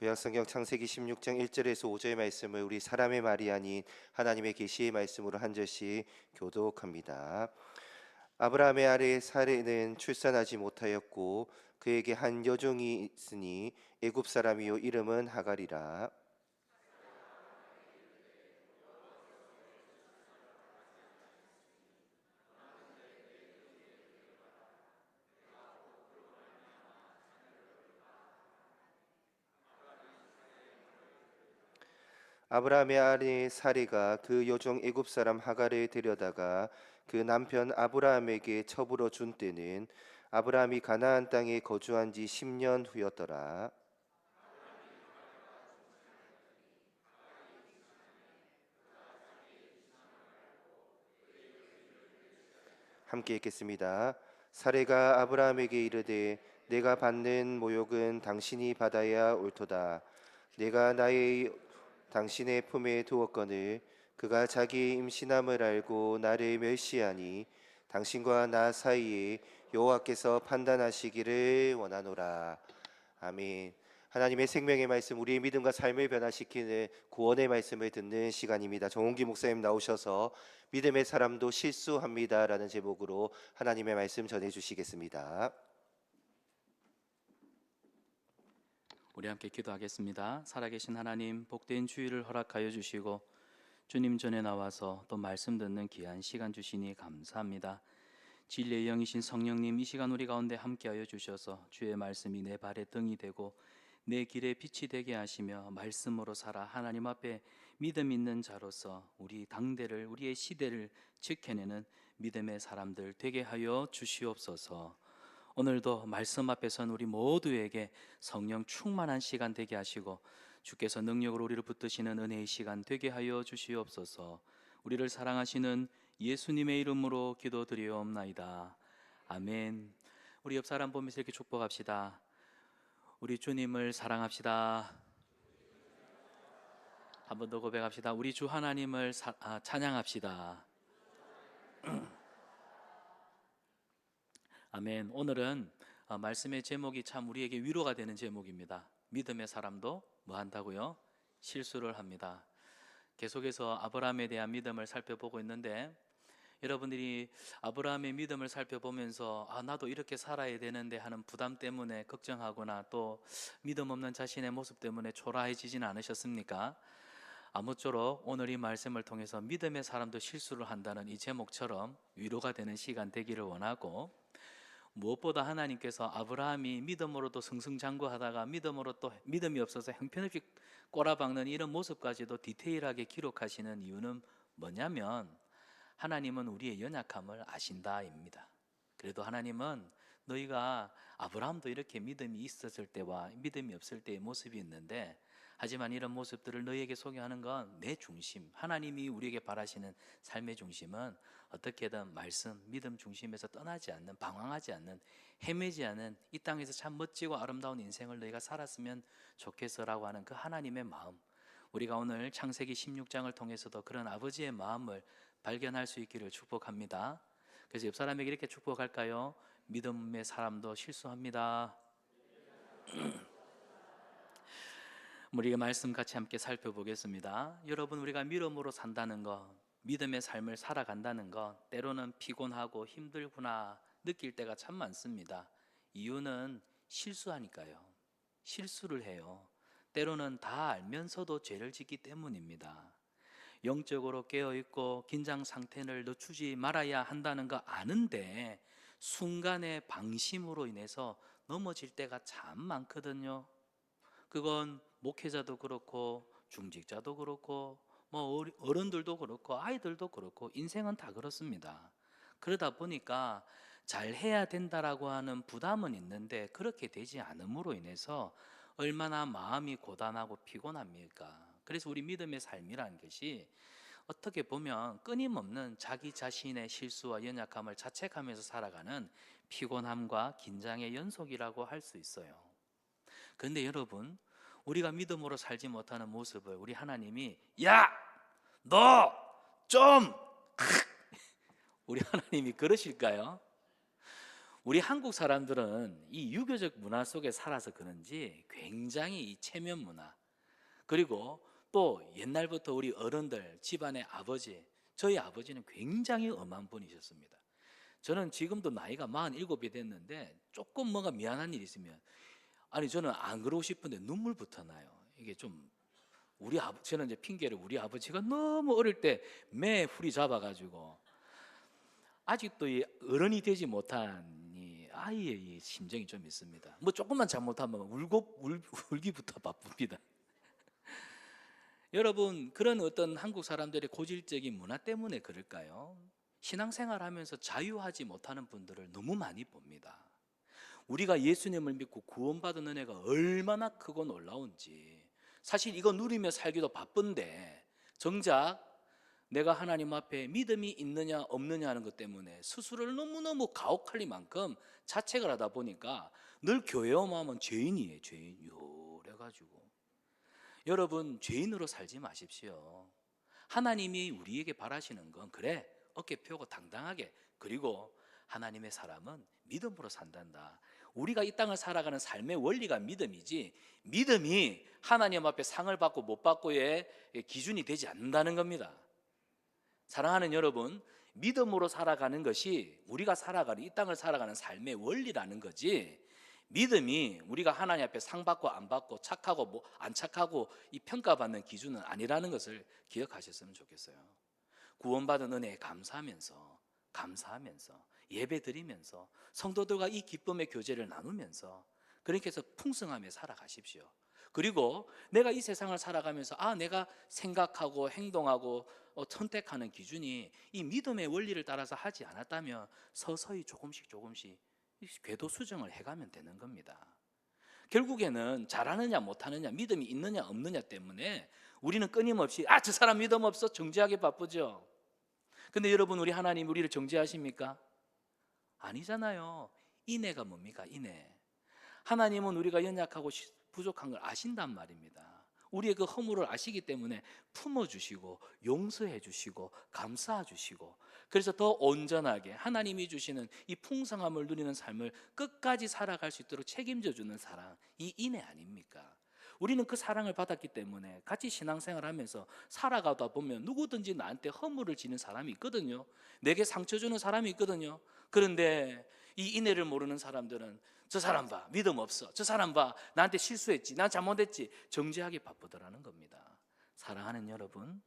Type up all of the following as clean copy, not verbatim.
구약성경 창세기 16장 1절에서 5절의 말씀을 우리 사람의 말이 아닌 하나님의 계시의 말씀으로 한 절씩 교독합니다. 아브라함의 아내 사레는 출산하지 못하였고 그에게 한 여종이 있으니 애굽 사람이요 이름은 하갈이라. 아브라함의 아내 사레가 그 여종 애굽 사람 하갈을 데려다가 그 남편 아브라함에게 첩으로 준 때는 아브라함이 가나안 땅에 거주한 지 10년 후였더라. 함께 읽겠습니다. 사레가 아브라함에게 이르되 내가 받는 모욕은 당신이 받아야 옳도다. 내가 나의 당신의 품에 두었거늘 그가 자기 임신함을 알고 나를 멸시하니 당신과 나 사이에 여호와께서 판단하시기를 원하노라. 아멘. 하나님의 생명의 말씀, 우리의 믿음과 삶을 변화시키는 구원의 말씀을 듣는 시간입니다. 정홍기 목사님 나오셔서 믿음의 사람도 실수합니다라는 제목으로 하나님의 말씀 전해 주시겠습니다. 우리 함께 기도하겠습니다. 살아계신 하나님, 복된 주일을 허락하여 주시고 주님 전에 나와서 또 말씀 듣는 귀한 시간 주시니 감사합니다. 진리의 영이신 성령님, 이 시간 우리 가운데 함께하여 주셔서 주의 말씀이 내 발의 등이 되고 내 길에 빛이 되게 하시며 말씀으로 살아 하나님 앞에 믿음 있는 자로서 우리 당대를, 우리의 시대를 지켜내는 믿음의 사람들 되게 하여 주시옵소서. 오늘도 말씀 앞에 선 우리 모두에게 성령 충만한 시간 되게 하시고 주께서 능력으로 우리를 붙드시는 은혜의 시간 되게 하여 주시옵소서. 우리를 사랑하시는 예수님의 이름으로 기도드리옵나이다. 아멘. 우리 옆 사람 보면서 이렇게 축복합시다. 우리 주님을 사랑합시다. 한 번 더 고백합시다. 우리 주 하나님을 찬양합시다. 아멘. 오늘은 말씀의 제목이 참 우리에게 위로가 되는 제목입니다. 믿음의 사람도 뭐 한다고요? 실수를 합니다. 계속해서 아브라함에 대한 믿음을 살펴보고 있는데, 여러분들이 아브라함의 믿음을 살펴보면서 나도 이렇게 살아야 되는데 하는 부담 때문에 걱정하거나 또 믿음 없는 자신의 모습 때문에 초라해지진 않으셨습니까? 아무쪼록 오늘 이 말씀을 통해서 믿음의 사람도 실수를 한다는 이 제목처럼 위로가 되는 시간 되기를 원하고, 무엇보다 하나님께서 아브라함이 믿음으로도 승승장구하다가 믿음으로 또 믿음이 없어서 형편없이 꼬라박는 이런 모습까지도 디테일하게 기록하시는 이유는 뭐냐면, 하나님은 우리의 연약함을 아신다입니다. 그래도 하나님은 너희가 아브라함도 이렇게 믿음이 있었을 때와 믿음이 없을 때의 모습이 있는데, 하지만 이런 모습들을 너희에게 소개하는 건 내 중심, 하나님이 우리에게 바라시는 삶의 중심은 어떻게든 말씀, 믿음 중심에서 떠나지 않는, 방황하지 않는, 헤매지 않은 이 땅에서 참 멋지고 아름다운 인생을 너희가 살았으면 좋겠어라고 하는 그 하나님의 마음, 우리가 오늘 창세기 16장을 통해서도 그런 아버지의 마음을 발견할 수 있기를 축복합니다. 그래서 옆 사람에게 이렇게 축복할까요? 믿음의 사람도 실수합니다. 우리가 말씀 같이 함께 살펴보겠습니다. 여러분, 우리가 믿음으로 산다는 것, 믿음의 삶을 살아간다는 것, 때로는 피곤하고 힘들구나 느낄 때가 참 많습니다. 이유는 실수하니까요. 실수를 해요. 때로는 다 알면서도 죄를 짓기 때문입니다. 영적으로 깨어있고 긴장 상태를 늦추지 말아야 한다는 거 아는데 순간의 방심으로 인해서 넘어질 때가 참 많거든요. 그건 목회자도 그렇고 중직자도 그렇고 뭐 어른들도 그렇고 아이들도 그렇고 인생은 다 그렇습니다. 그러다 보니까 잘해야 된다라고 하는 부담은 있는데 그렇게 되지 않음으로 인해서 얼마나 마음이 고단하고 피곤합니까? 그래서 우리 믿음의 삶이라는 것이 어떻게 보면 끊임없는 자기 자신의 실수와 연약함을 자책하면서 살아가는 피곤함과 긴장의 연속이라고 할 수 있어요. 그런데 여러분, 우리가 믿음으로 살지 못하는 모습을 우리 하나님이 야! 너 좀! 우리 하나님이 그러실까요? 우리 한국 사람들은 이 유교적 문화 속에 살아서 그런지 굉장히 이 체면 문화, 그리고 또 옛날부터 우리 어른들, 집안의 아버지, 저희 아버지는 굉장히 엄한 분이셨습니다. 저는 지금도 나이가 47이 됐는데 조금 뭔가 미안한 일이 있으면, 아니 저는 안 그러고 싶은데 눈물부터 나요. 이게 좀 저는 이제 핑계를, 우리 아버지가 너무 어릴 때 매 풀이 잡아가지고 아직도 이 어른이 되지 못한 이 아이의 이 심정이 좀 있습니다. 뭐 조금만 잘못하면 울기부터 바쁩니다. 여러분, 그런 어떤 한국 사람들의 고질적인 문화 때문에 그럴까요? 신앙생활하면서 자유하지 못하는 분들을 너무 많이 봅니다. 우리가 예수님을 믿고 구원받은 은혜가 얼마나 크고 놀라운지, 사실 이거 누리며 살기도 바쁜데 정작 내가 하나님 앞에 믿음이 있느냐 없느냐 하는 것 때문에 스스로를 너무너무 가혹할 만큼 자책을 하다 보니까 늘 교회 오면 죄인이에요. 죄인이요 그래가지고, 여러분, 죄인으로 살지 마십시오. 하나님이 우리에게 바라시는 건, 그래, 어깨 펴고 당당하게, 그리고 하나님의 사람은 믿음으로 산단다. 우리가 이 땅을 살아가는 삶의 원리가 믿음이지, 믿음이 하나님 앞에 상을 받고 못 받고의 기준이 되지 않는다는 겁니다. 사랑하는 여러분, 믿음으로 살아가는 것이 우리가 살아가는, 이 땅을 살아가는 삶의 원리라는 거지, 믿음이 우리가 하나님 앞에 상 받고 안 받고, 착하고 뭐 안 착하고 이 평가받는 기준은 아니라는 것을 기억하셨으면 좋겠어요. 구원받은 은혜에 감사하면서 예배 드리면서 성도들과 이 기쁨의 교제를 나누면서, 그렇게 해서 풍성하며 살아가십시오. 그리고 내가 이 세상을 살아가면서 내가 생각하고 행동하고 선택하는 기준이 이 믿음의 원리를 따라서 하지 않았다면 서서히 조금씩 궤도 수정을 해가면 되는 겁니다. 결국에는 잘하느냐 못하느냐, 믿음이 있느냐 없느냐 때문에 우리는 끊임없이 저 사람 믿음 없어 정죄하기 바쁘죠. 근데 여러분, 우리 하나님 우리를 정죄하십니까? 아니잖아요. 인애가 뭡니까? 인애. 하나님은 우리가 연약하고 부족한 걸 아신단 말입니다. 우리의 그 허물을 아시기 때문에 품어주시고 용서해 주시고 감싸 주시고, 그래서 더 온전하게 하나님이 주시는 이 풍성함을 누리는 삶을 끝까지 살아갈 수 있도록 책임져 주는 사랑, 이 인애 아닙니까? 우리는 그 사랑을 받았기 때문에 같이 신앙생활하면서 살아가다 보면 누구든지 나한테 허물을 지는 사람이 있거든요. 내게 상처 주는 사람이 있거든요. 그런데 이 인애를 모르는 사람들은 저 사람 봐, 믿음 없어, 저 사람 봐, 나한테 실수했지, 난 잘못했지, 정죄하기 바쁘더라는 겁니다. 사랑하는 여러분,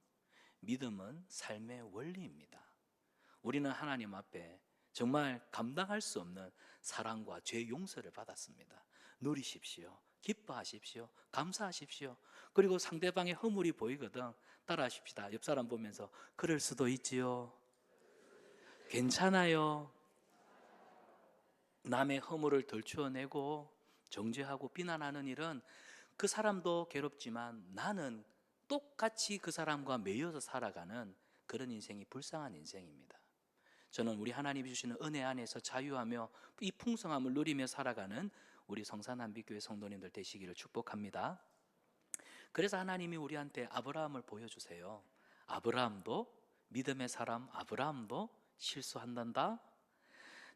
믿음은 삶의 원리입니다. 우리는 하나님 앞에 정말 감당할 수 없는 사랑과 죄 용서를 받았습니다. 누리십시오. 기뻐하십시오. 감사하십시오. 그리고 상대방의 허물이 보이거든 따라하십시다. 옆 사람 보면서 그럴 수도 있지요. 괜찮아요. 남의 허물을 덜추어내고 정죄하고 비난하는 일은 그 사람도 괴롭지만 나는 똑같이 그 사람과 매여서 살아가는 그런 인생이 불쌍한 인생입니다. 저는 우리 하나님이 주시는 은혜 안에서 자유하며 이 풍성함을 누리며 살아가는 우리 성산한빛교회 성도님들 되시기를 축복합니다. 그래서 하나님이 우리한테 아브라함을 보여주세요. 아브라함도 믿음의 사람, 아브라함도 실수한단다.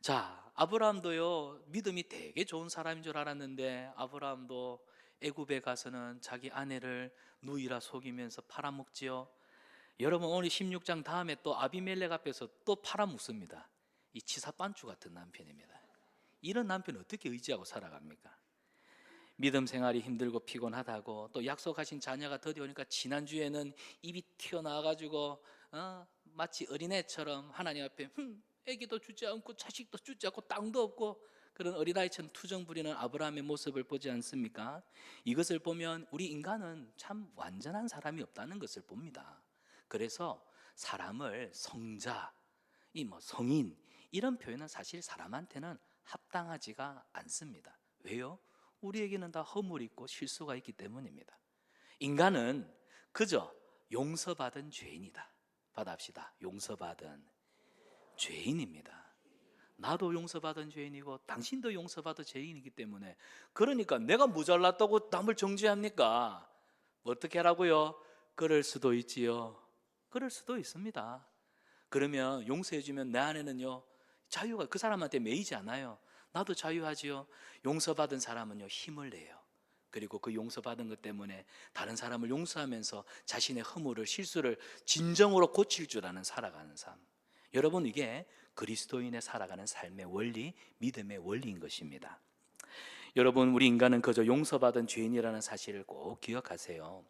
자, 아브라함도요, 믿음이 되게 좋은 사람인 줄 알았는데 아브라함도 애굽에 가서는 자기 아내를 누이라 속이면서 팔아먹지요. 여러분, 오늘 16장 다음에 또 아비멜렉 앞에서 또 팔아먹습니다. 이 치사반주 같은 남편입니다. 이런 남편 어떻게 의지하고 살아갑니까? 믿음 생활이 힘들고 피곤하다고, 또 약속하신 자녀가 드디어 오니까 지난주에는 입이 튀어나와가지고 마치 어린애처럼 하나님 앞에 애기도 주지 않고 자식도 주지 않고 땅도 없고 그런 어린아이처럼 투정 부리는 아브라함의 모습을 보지 않습니까? 이것을 보면 우리 인간은 참 완전한 사람이 없다는 것을 봅니다. 그래서 사람을 성자, 성인 이런 표현은 사실 사람한테는 합당하지가 않습니다. 왜요? 우리에게는 다 허물이 있고 실수가 있기 때문입니다. 인간은 그저 용서받은 죄인이다. 받아합시다. 용서받은 죄인입니다. 나도 용서받은 죄인이고 당신도 용서받은 죄인이기 때문에, 그러니까 내가 모자랐다고 남을 정죄합니까? 어떻게 하라고요? 그럴 수도 있지요. 그럴 수도 있습니다. 그러면 용서해주면 내 안에는요 자유가 그 사람한테 매이지 않아요. 나도 자유하지요. 용서받은 사람은요, 힘을 내요. 그리고 그 용서받은 것 때문에 다른 사람을 용서하면서 자신의 허물을, 실수를 진정으로 고칠 줄 아는 살아가는 삶. 여러분, 이게 그리스도인의 살아가는 삶의 원리, 믿음의 원리인 것입니다. 여러분, 우리 인간은 그저 용서받은 죄인이라는 사실을 꼭 기억하세요.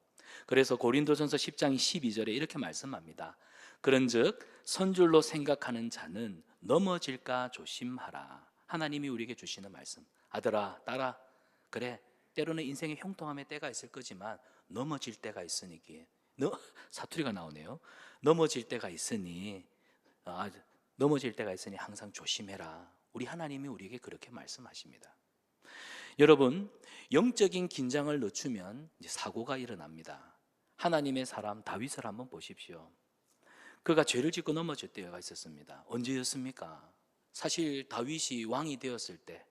그래서 고린도전서 10장 12절에 이렇게 말씀합니다. 그런즉 선줄로 생각하는 자는 넘어질까 조심하라. 하나님이 우리에게 주시는 말씀. 아들아, 딸아, 그래, 때로는 인생의 형통함의 때가 있을 거지만 넘어질 때가 있으니, 사투리가 나오네요. 넘어질 때가 있으니 항상 조심해라. 우리 하나님이 우리에게 그렇게 말씀하십니다. 여러분, 영적인 긴장을 늦추면 이제 사고가 일어납니다. 하나님의 사람 다윗을 한번 보십시오. 그가 죄를 짓고 넘어질 때가 있었습니다. 언제였습니까? 사실 다윗이 왕이 되었을 때,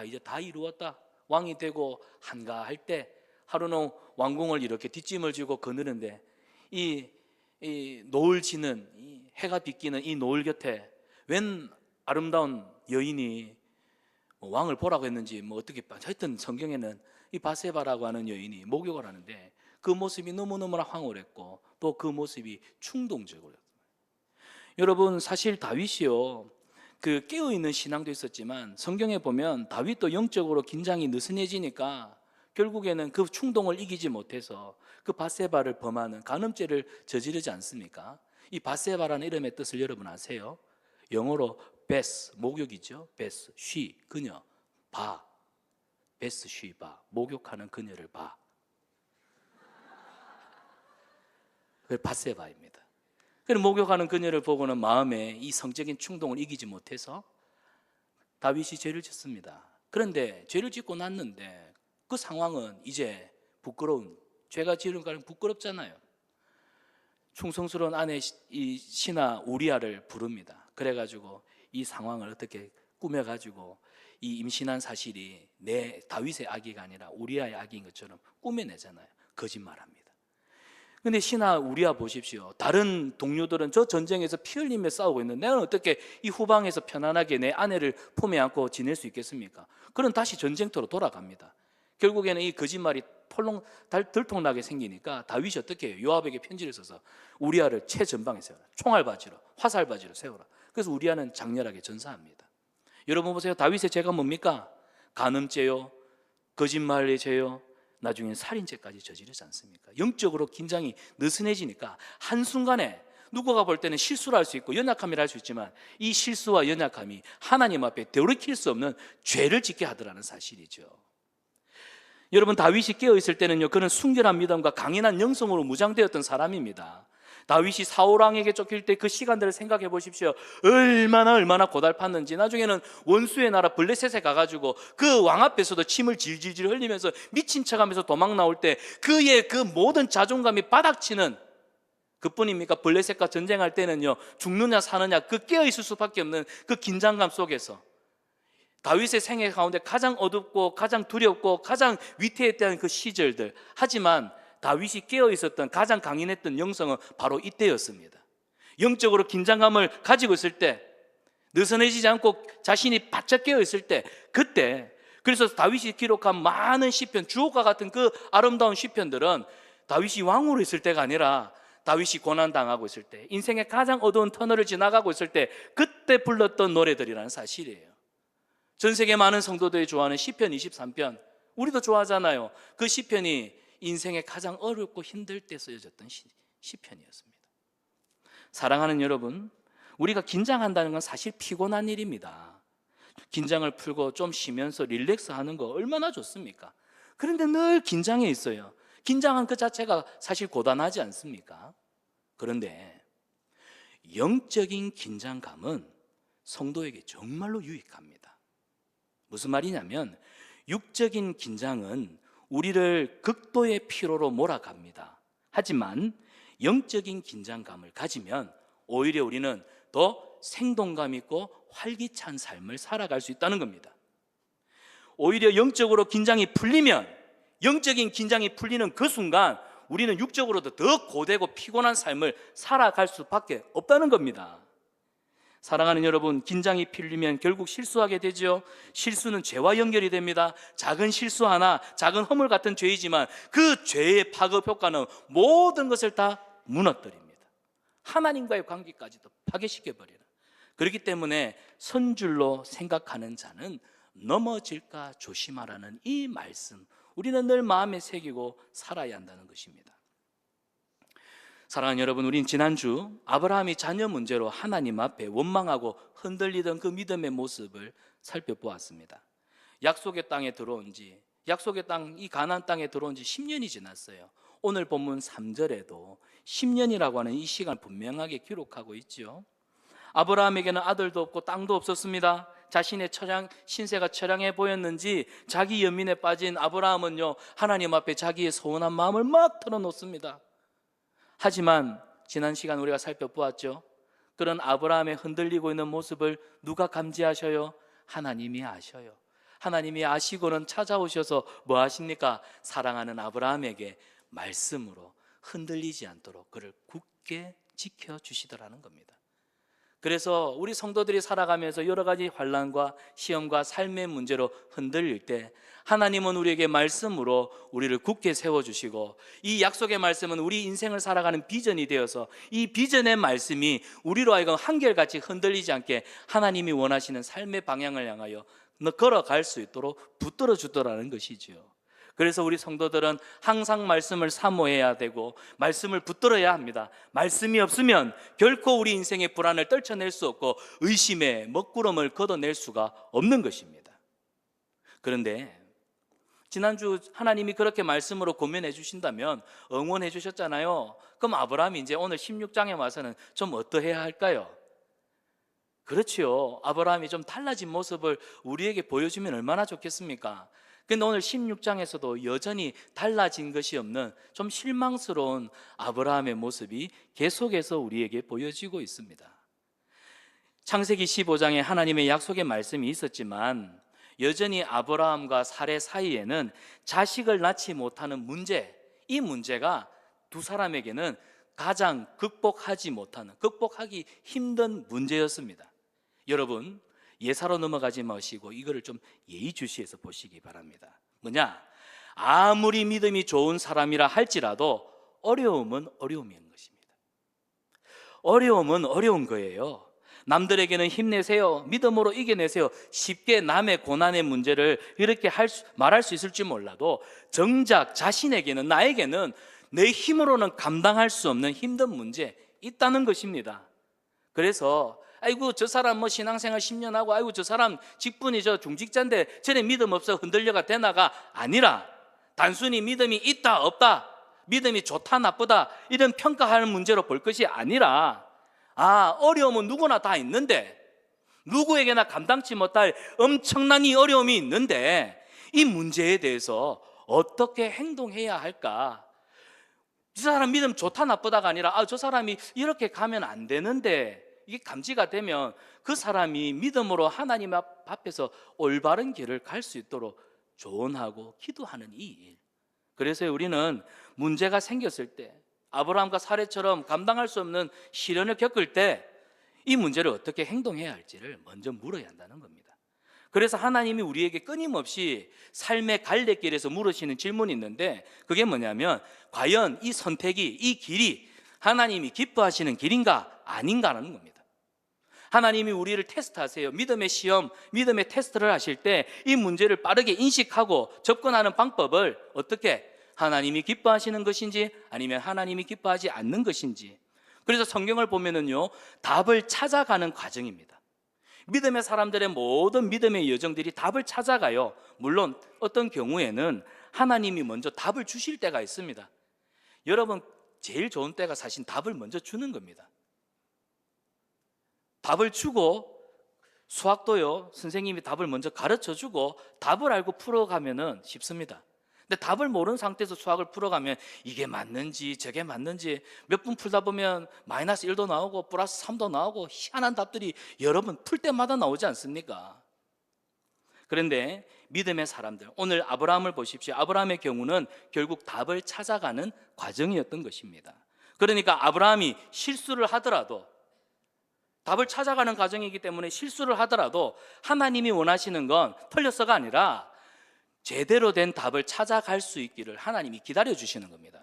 이제 다 이루었다, 왕이 되고 한가할 때, 하루는 왕궁을 이렇게 뒷짐을 지고 거느는데 이 노을 지는, 이 해가 비끼는 이 노을 곁에 웬 아름다운 여인이 왕을 보라고 했는지 어떻게 하여튼 성경에는 이 바세바라고 하는 여인이 목욕을 하는데 그 모습이 너무너무나 황홀했고 또 그 모습이 충동적으로. 여러분, 사실 다윗이요, 그 깨어있는 신앙도 있었지만 성경에 보면 다윗도 영적으로 긴장이 느슨해지니까 결국에는 그 충동을 이기지 못해서 그 바세바를 범하는 간음죄를 저지르지 않습니까? 이 바세바라는 이름의 뜻을 여러분 아세요? 영어로 베스, 목욕이죠. 베스, 쉬, 그녀, 바, 베스, 쉬, 바, 목욕하는 그녀를 바. 그 바세바입니다. 그래서 목욕하는 그녀를 보고는 마음에 이 성적인 충동을 이기지 못해서 다윗이 죄를 짓습니다. 그런데 죄를 짓고 났는데 그 상황은 이제 부끄러운, 죄가 지은 거는 부끄럽잖아요. 충성스러운 아내 이 신하 우리아를 부릅니다. 그래가지고 이 상황을 어떻게 꾸며가지고 이 임신한 사실이 내 다윗의 아기가 아니라 우리아의 아기인 것처럼 꾸며내잖아요. 거짓말합니다. 근데 신하 우리아 보십시오. 다른 동료들은 저 전쟁에서 피 흘리며 싸우고 있는데 내가 어떻게 이 후방에서 편안하게 내 아내를 품에 안고 지낼 수 있겠습니까? 그럼 다시 전쟁터로 돌아갑니다. 결국에는 이 거짓말이 들통나게 생기니까 다윗이 어떻게 해요? 요압에게 편지를 써서 우리아를 최전방에 세워라. 총알바지로, 화살바지로 세워라. 그래서 우리아는 장렬하게 전사합니다. 여러분 보세요. 다윗의 죄가 뭡니까? 간음죄요, 거짓말의 죄요, 나중엔 살인죄까지 저지르지 않습니까? 영적으로 긴장이 느슨해지니까 한순간에 누구가 볼 때는 실수를 할 수 있고 연약함이라 할 수 있지만 이 실수와 연약함이 하나님 앞에 되돌이킬 수 없는 죄를 짓게 하더라는 사실이죠. 여러분, 다윗이 깨어있을 때는요, 그는 순결한 믿음과 강인한 영성으로 무장되었던 사람입니다. 다윗이 사울왕에게 쫓길 때 그 시간들을 생각해 보십시오. 얼마나 고달팠는지. 나중에는 원수의 나라 블레셋에 가가지고 그 왕 앞에서도 침을 질질질 흘리면서 미친 척하면서 도망 나올 때 그의 그 모든 자존감이 바닥치는 그뿐입니까? 블레셋과 전쟁할 때는요, 죽느냐 사느냐 그 깨어있을 수밖에 없는 그 긴장감 속에서 다윗의 생애 가운데 가장 어둡고 가장 두렵고 가장 위태했던 그 시절들, 하지만 다윗이 깨어있었던 가장 강인했던 영성은 바로 이때였습니다. 영적으로 긴장감을 가지고 있을 때, 느슨해지지 않고 자신이 바짝 깨어있을 때, 그때, 그래서 다윗이 기록한 많은 시편, 주옥과 같은 그 아름다운 시편들은 다윗이 왕으로 있을 때가 아니라 다윗이 고난당하고 있을 때, 인생의 가장 어두운 터널을 지나가고 있을 때 그때 불렀던 노래들이라는 사실이에요. 전 세계 많은 성도들이 좋아하는 시편 23편, 우리도 좋아하잖아요. 그 시편이 인생의 가장 어렵고 힘들 때 쓰여졌던 시편이었습니다. 사랑하는 여러분, 우리가 긴장한다는 건 사실 피곤한 일입니다. 긴장을 풀고 좀 쉬면서 릴렉스하는 거 얼마나 좋습니까? 그런데 늘 긴장해 있어요. 긴장한 그 자체가 사실 고단하지 않습니까? 그런데 영적인 긴장감은 성도에게 정말로 유익합니다. 무슨 말이냐면 육적인 긴장은 우리를 극도의 피로로 몰아갑니다. 하지만 영적인 긴장감을 가지면 오히려 우리는 더 생동감 있고 활기찬 삶을 살아갈 수 있다는 겁니다. 오히려 영적으로 긴장이 풀리면, 영적인 긴장이 풀리는 그 순간 우리는 육적으로도 더 고되고 피곤한 삶을 살아갈 수밖에 없다는 겁니다. 사랑하는 여러분, 긴장이 풀리면 결국 실수하게 되죠. 실수는 죄와 연결이 됩니다. 작은 실수 하나, 작은 허물 같은 죄이지만 그 죄의 파급 효과는 모든 것을 다 무너뜨립니다. 하나님과의 관계까지도 파괴시켜버리는. 그렇기 때문에 선줄로 생각하는 자는 넘어질까 조심하라는 이 말씀, 우리는 늘 마음에 새기고 살아야 한다는 것입니다. 사랑하는 여러분, 우린 지난주 아브라함이 자녀 문제로 하나님 앞에 원망하고 흔들리던 그 믿음의 모습을 살펴보았습니다. 약속의 땅에 들어온 지, 약속의 땅, 이 가나안 땅에 들어온 지 10년이 지났어요. 오늘 본문 3절에도 10년이라고 하는 이 시간 분명하게 기록하고 있죠. 아브라함에게는 아들도 없고 땅도 없었습니다. 자신의 신세가 처량해 보였는지 자기 연민에 빠진 아브라함은요, 하나님 앞에 자기의 서운한 마음을 막 털어놓습니다. 하지만 지난 시간 우리가 살펴보았죠. 그런 아브라함의 흔들리고 있는 모습을 누가 감지하셔요? 하나님이 아셔요. 하나님이 아시고는 찾아오셔서 뭐 하십니까? 사랑하는 아브라함에게 말씀으로 흔들리지 않도록 그를 굳게 지켜주시더라는 겁니다. 그래서 우리 성도들이 살아가면서 여러 가지 환난과 시험과 삶의 문제로 흔들릴 때 하나님은 우리에게 말씀으로 우리를 굳게 세워주시고, 이 약속의 말씀은 우리 인생을 살아가는 비전이 되어서 이 비전의 말씀이 우리로 하여금 한결같이 흔들리지 않게 하나님이 원하시는 삶의 방향을 향하여 걸어갈 수 있도록 붙들어 주더라는 것이죠. 그래서 우리 성도들은 항상 말씀을 사모해야 되고 말씀을 붙들어야 합니다. 말씀이 없으면 결코 우리 인생의 불안을 떨쳐낼 수 없고 의심의 먹구름을 걷어낼 수가 없는 것입니다. 그런데 지난주 하나님이 그렇게 말씀으로 고면해 주신다면, 응원해 주셨잖아요. 그럼 아브라함이 이제 오늘 16장에 와서는 좀 어떠해야 할까요? 그렇지요. 아브라함이 좀 달라진 모습을 우리에게 보여주면 얼마나 좋겠습니까? 근데 오늘 16장에서도 여전히 달라진 것이 없는 좀 실망스러운 아브라함의 모습이 계속해서 우리에게 보여지고 있습니다. 창세기 15장에 하나님의 약속의 말씀이 있었지만 여전히 아브라함과 사레 사이에는 자식을 낳지 못하는 문제, 이 문제가 두 사람에게는 가장 극복하기 힘든 문제였습니다. 여러분, 예사로 넘어가지 마시고 이거를 좀 예의주시해서 보시기 바랍니다. 뭐냐? 아무리 믿음이 좋은 사람이라 할지라도 어려움은 어려움인 것입니다. 어려움은 어려운 거예요. 남들에게는 힘내세요, 믿음으로 이겨내세요, 쉽게 남의 고난의 문제를 이렇게 말할 수 있을지 몰라도 정작 자신에게는, 나에게는 내 힘으로는 감당할 수 없는 힘든 문제 있다는 것입니다. 그래서 아이고 저 사람 뭐 신앙생활 10년 하고 아이고 저 사람 직분이 저 중직자인데 쟤네 믿음 없어 흔들려가 되나가 아니라, 단순히 믿음이 있다 없다, 믿음이 좋다 나쁘다 이런 평가하는 문제로 볼 것이 아니라, 어려움은 누구나 다 있는데, 누구에게나 감당치 못할 엄청난 이 어려움이 있는데 이 문제에 대해서 어떻게 행동해야 할까? 저 사람 믿음 좋다 나쁘다가 아니라 저 사람이 이렇게 가면 안 되는데, 이게 감지가 되면 그 사람이 믿음으로 하나님 앞에서 올바른 길을 갈 수 있도록 조언하고 기도하는 이 일. 그래서 우리는 문제가 생겼을 때, 아브라함과 사례처럼 감당할 수 없는 시련을 겪을 때 이 문제를 어떻게 행동해야 할지를 먼저 물어야 한다는 겁니다. 그래서 하나님이 우리에게 끊임없이 삶의 갈래길에서 물으시는 질문이 있는데, 그게 뭐냐면 과연 이 선택이, 이 길이 하나님이 기뻐하시는 길인가 아닌가라는 겁니다. 하나님이 우리를 테스트하세요. 믿음의 시험, 믿음의 테스트를 하실 때 이 문제를 빠르게 인식하고 접근하는 방법을 어떻게, 하나님이 기뻐하시는 것인지 아니면 하나님이 기뻐하지 않는 것인지. 그래서 성경을 보면은요, 답을 찾아가는 과정입니다. 믿음의 사람들의 모든 믿음의 여정들이 답을 찾아가요. 물론 어떤 경우에는 하나님이 먼저 답을 주실 때가 있습니다. 여러분, 제일 좋은 때가 사실 답을 먼저 주는 겁니다. 답을 주고, 수학도요, 선생님이 답을 먼저 가르쳐 주고 답을 알고 풀어가면은 쉽습니다. 근데 답을 모르는 상태에서 수학을 풀어가면 이게 맞는지 저게 맞는지 몇 분 풀다 보면 마이너스 1도 나오고 플러스 3도 나오고 희한한 답들이 여러 번 풀 때마다 나오지 않습니까? 그런데 믿음의 사람들, 오늘 아브라함을 보십시오. 아브라함의 경우는 결국 답을 찾아가는 과정이었던 것입니다. 그러니까 아브라함이 실수를 하더라도 답을 찾아가는 과정이기 때문에 실수를 하더라도 하나님이 원하시는 건 틀렸어가 아니라 제대로 된 답을 찾아갈 수 있기를 하나님이 기다려 주시는 겁니다.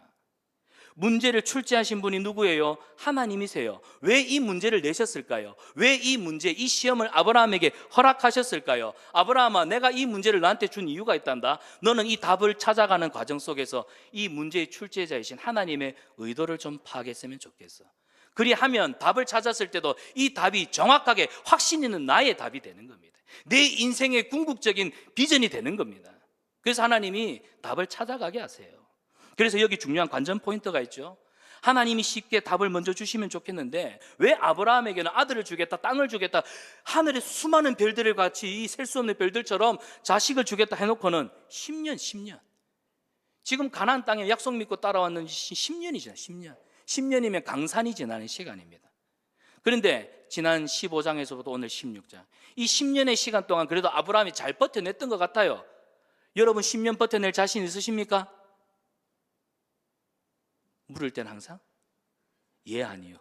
문제를 출제하신 분이 누구예요? 하나님이세요. 왜 이 문제를 내셨을까요? 왜 이 문제, 이 시험을 아브라함에게 허락하셨을까요? 아브라함아, 내가 이 문제를 너한테 준 이유가 있단다. 너는 이 답을 찾아가는 과정 속에서 이 문제의 출제자이신 하나님의 의도를 좀 파악했으면 좋겠어. 그리하면 답을 찾았을 때도 이 답이 정확하게 확신 있는 나의 답이 되는 겁니다. 내 인생의 궁극적인 비전이 되는 겁니다. 그래서 하나님이 답을 찾아가게 하세요. 그래서 여기 중요한 관전 포인트가 있죠. 하나님이 쉽게 답을 먼저 주시면 좋겠는데 왜 아브라함에게는 아들을 주겠다, 땅을 주겠다, 하늘의 수많은 별들을 같이 이 셀 수 없는 별들처럼 자식을 주겠다 해놓고는 10년 지금 가나안 땅에 약속 믿고 따라왔는 10년이 지나 10년이면 강산이 지나는 시간입니다. 그런데 지난 15장에서부터 오늘 16장 이 10년의 시간 동안 그래도 아브라함이 잘 버텨냈던 것 같아요. 여러분 10년 버텨낼 자신 있으십니까? 물을 땐 항상? 예, 아니요.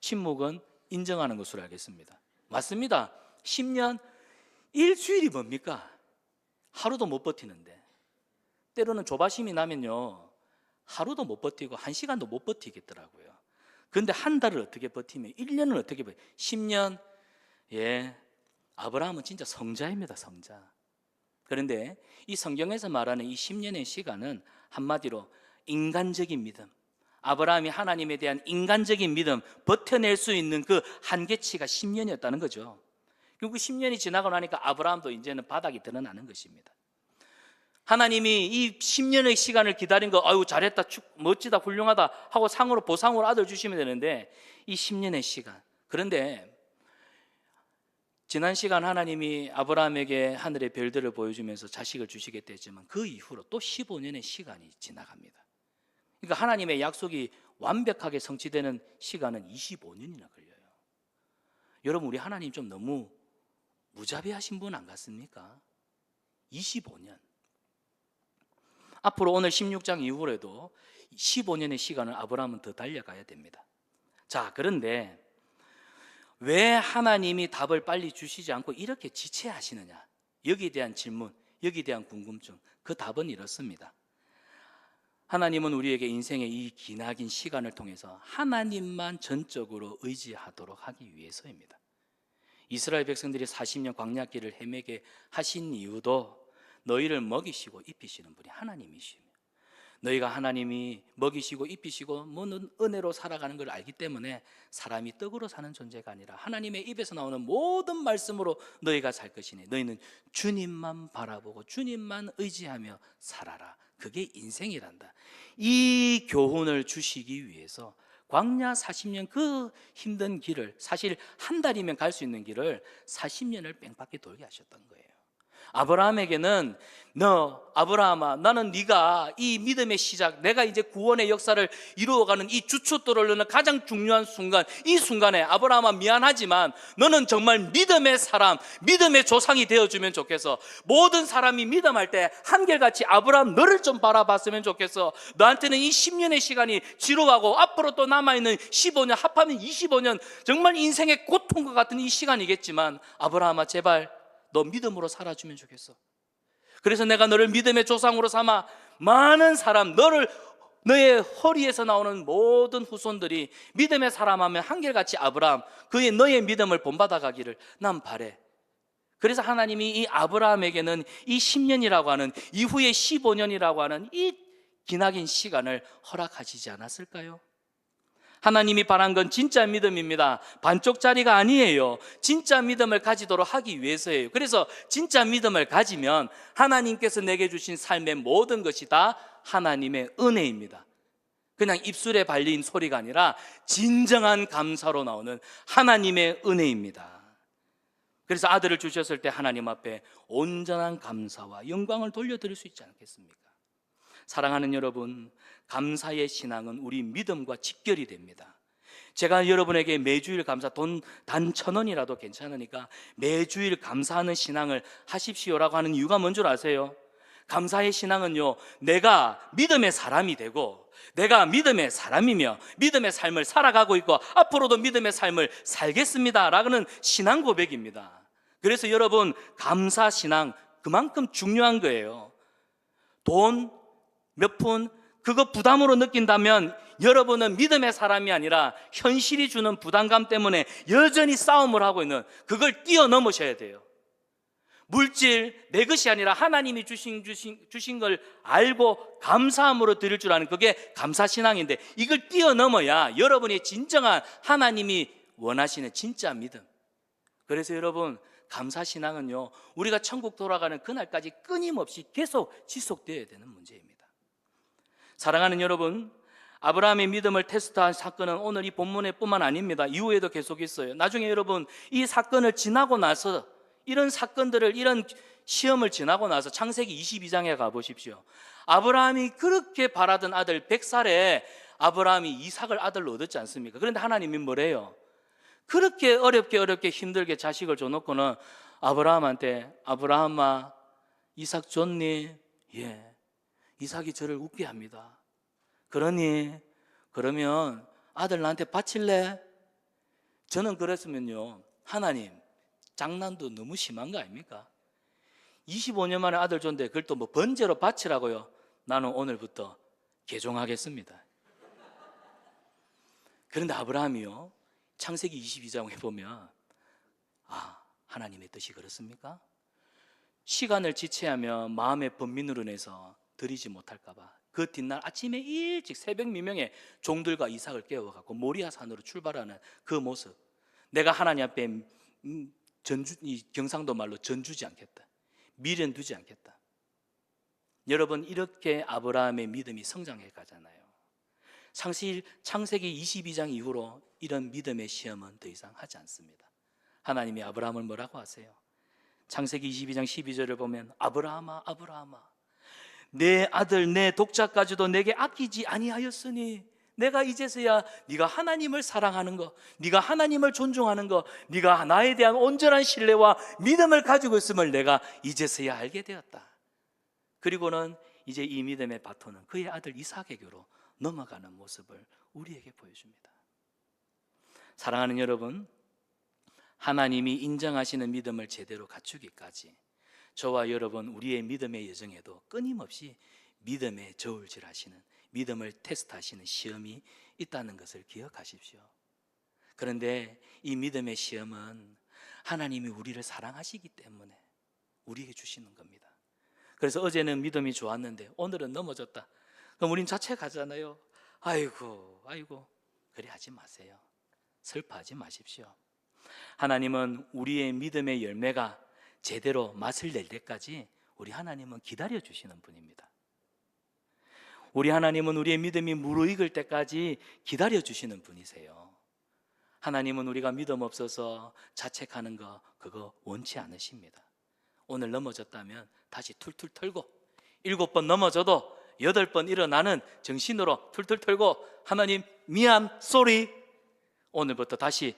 침묵은 인정하는 것으로 알겠습니다. 맞습니다. 10년, 일주일이 뭡니까? 하루도 못 버티는데 때로는 조바심이 나면요 하루도 못 버티고 1시간도 못 버티겠더라고요. 그런데 한 달을 어떻게 버티면 1년을 어떻게 버티면 10년? 예, 아브라함은 진짜 성자입니다. 성자. 그런데 이 성경에서 말하는 이 10년의 시간은 한마디로 인간적인 믿음, 아브라함이 하나님에 대한 인간적인 믿음 버텨낼 수 있는 그 한계치가 10년이었다는 거죠. 그리고 10년이 지나고 나니까 아브라함도 이제는 바닥이 드러나는 것입니다. 하나님이 이 10년의 시간을 기다린 거 아유 잘했다, 멋지다, 훌륭하다 하고 상으로 보상으로 아들 주시면 되는데 이 10년의 시간. 그런데 지난 시간 하나님이 아브라함에게 하늘의 별들을 보여주면서 자식을 주시겠다 했지만 그 이후로 또 15년의 시간이 지나갑니다. 그러니까 하나님의 약속이 완벽하게 성취되는 시간은 25년이나 걸려요. 여러분 우리 하나님 좀 너무 무자비하신 분 안 같습니까? 25년. 앞으로 오늘 16장 이후로도 15년의 시간을 아브라함은 더 달려가야 됩니다. 자, 그런데 왜 하나님이 답을 빨리 주시지 않고 이렇게 지체하시느냐? 여기에 대한 질문, 여기에 대한 궁금증, 그 답은 이렇습니다. 하나님은 우리에게 인생의 이 기나긴 시간을 통해서 하나님만 전적으로 의지하도록 하기 위해서입니다. 이스라엘 백성들이 40년 광야길을 헤매게 하신 이유도 너희를 먹이시고 입히시는 분이 하나님이시며 너희가 하나님이 먹이시고 입히시고 뭐는 은혜로 살아가는 걸 알기 때문에 사람이 떡으로 사는 존재가 아니라 하나님의 입에서 나오는 모든 말씀으로 너희가 살 것이니 너희는 주님만 바라보고 주님만 의지하며 살아라. 그게 인생이란다. 이 교훈을 주시기 위해서 광야 40년 그 힘든 길을 사실 한 달이면 갈 수 있는 길을 40년을 뺑바퀴 돌게 하셨던 거예요. 아브라함에게는 너 아브라함아 나는 네가 이 믿음의 시작 내가 이제 구원의 역사를 이루어가는 이 주춧돌을 넣는 가장 중요한 순간 이 순간에 아브라함아 미안하지만 너는 정말 믿음의 사람 믿음의 조상이 되어주면 좋겠어. 모든 사람이 믿음할 때 한결같이 아브라함 너를 좀 바라봤으면 좋겠어. 너한테는 이 10년의 시간이 지루하고 앞으로 또 남아있는 15년 합하면 25년 정말 인생의 고통과 같은 이 시간이겠지만 아브라함아 제발 너 믿음으로 살아주면 좋겠어. 그래서 내가 너를 믿음의 조상으로 삼아 많은 사람 너의 허리에서 나오는 모든 후손들이 믿음의 사람 하면 한결같이 아브라함 그의 너의 믿음을 본받아 가기를 난 바래. 그래서 하나님이 이 아브라함에게는 이 10년이라고 하는 이후의 15년이라고 하는 이 기나긴 시간을 허락하시지 않았을까요? 하나님이 바란 건 진짜 믿음입니다. 반쪽짜리가 아니에요. 진짜 믿음을 가지도록 하기 위해서예요. 그래서 진짜 믿음을 가지면 하나님께서 내게 주신 삶의 모든 것이 다 하나님의 은혜입니다. 그냥 입술에 발린 소리가 아니라 진정한 감사로 나오는 하나님의 은혜입니다. 그래서 아들을 주셨을 때 하나님 앞에 온전한 감사와 영광을 돌려드릴 수 있지 않겠습니까? 사랑하는 여러분, 감사의 신앙은 우리 믿음과 직결이 됩니다. 제가 여러분에게 매주일 감사 돈 단 1,000원이라도 괜찮으니까 매주일 감사하는 신앙을 하십시오라고 하는 이유가 뭔 줄 아세요? 감사의 신앙은요, 내가 믿음의 사람이 되고 내가 믿음의 사람이며 믿음의 삶을 살아가고 있고 앞으로도 믿음의 삶을 살겠습니다라는 신앙 고백입니다. 그래서 여러분, 감사 신앙 그만큼 중요한 거예요. 돈 몇 푼 그거 부담으로 느낀다면 여러분은 믿음의 사람이 아니라 현실이 주는 부담감 때문에 여전히 싸움을 하고 있는, 그걸 뛰어넘으셔야 돼요. 물질 내 것이 아니라 하나님이 주신 걸 알고 감사함으로 드릴 줄 아는, 그게 감사신앙인데, 이걸 뛰어넘어야 여러분이 진정한 하나님이 원하시는 진짜 믿음. 그래서 여러분, 감사신앙은요, 우리가 천국 돌아가는 그날까지 끊임없이 계속 지속되어야 되는 문제입니다. 사랑하는 여러분, 아브라함의 믿음을 테스트한 사건은 오늘 이 본문에 뿐만 아닙니다. 이후에도 계속 있어요. 나중에 여러분, 이 사건을 지나고 나서, 이런 사건들을, 이런 시험을 지나고 나서 창세기 22장에 가보십시오. 아브라함이 그렇게 바라던 아들 100살에 아브라함이 이삭을 아들로 얻었지 않습니까? 그런데 하나님이 뭐래요? 그렇게 어렵게 힘들게 자식을 줘놓고는 아브라함한테, 아브라함아, 이삭 좋니? 예, 이삭이 저를 웃게 합니다. 그러면 아들 나한테 바칠래? 저는 그랬으면요, 하나님 장난도 너무 심한 거 아닙니까? 25년 만에 아들 줬는데 그걸 또 뭐 번제로 바치라고요? 나는 오늘부터 개종하겠습니다. 그런데 아브라함이요, 창세기 22장에 보면, 하나님의 뜻이 그렇습니까? 시간을 지체하며 마음의 번민으로 인해서 드리지 못할까 봐 그 뒷날 아침에 일찍 새벽 미명에 종들과 이삭을 깨워갖고 모리아 산으로 출발하는 그 모습, 내가 하나님 앞에 이 경상도 말로 전주지 않겠다, 미련 두지 않겠다. 여러분, 이렇게 아브라함의 믿음이 성장해 가잖아요. 창세기 22장 이후로 이런 믿음의 시험은 더 이상 하지 않습니다. 하나님이 아브라함을 뭐라고 하세요? 창세기 22장 12절을 보면, 아브라함아, 아브라함아, 내 아들 내 독자까지도 내게 아끼지 아니하였으니 내가 이제서야 네가 하나님을 사랑하는 거, 네가 하나님을 존중하는 거, 네가 나에 대한 온전한 신뢰와 믿음을 가지고 있음을 내가 이제서야 알게 되었다. 그리고는 이제 이 믿음의 바톤은 그의 아들 이삭에게로 넘어가는 모습을 우리에게 보여줍니다. 사랑하는 여러분, 하나님이 인정하시는 믿음을 제대로 갖추기까지 저와 여러분, 우리의 믿음의 여정에도 끊임없이 믿음의 저울질하시는, 믿음을 테스트하시는 시험이 있다는 것을 기억하십시오. 그런데 이 믿음의 시험은 하나님이 우리를 사랑하시기 때문에 우리에게 주시는 겁니다. 그래서 어제는 믿음이 좋았는데 오늘은 넘어졌다, 그럼 우린 자책하잖아요. 아이고 그래 하지 마세요. 슬퍼하지 마십시오. 하나님은 우리의 믿음의 열매가 제대로 맛을 낼 때까지 우리 하나님은 기다려주시는 분입니다. 우리 하나님은 우리의 믿음이 무르익을 때까지 기다려주시는 분이세요. 하나님은 우리가 믿음 없어서 자책하는 거, 그거 원치 않으십니다. 오늘 넘어졌다면 다시 툴툴 털고, 7번 넘어져도 8번 일어나는 정신으로 툴툴 털고, 하나님 미안, 쏘리, 오늘부터 다시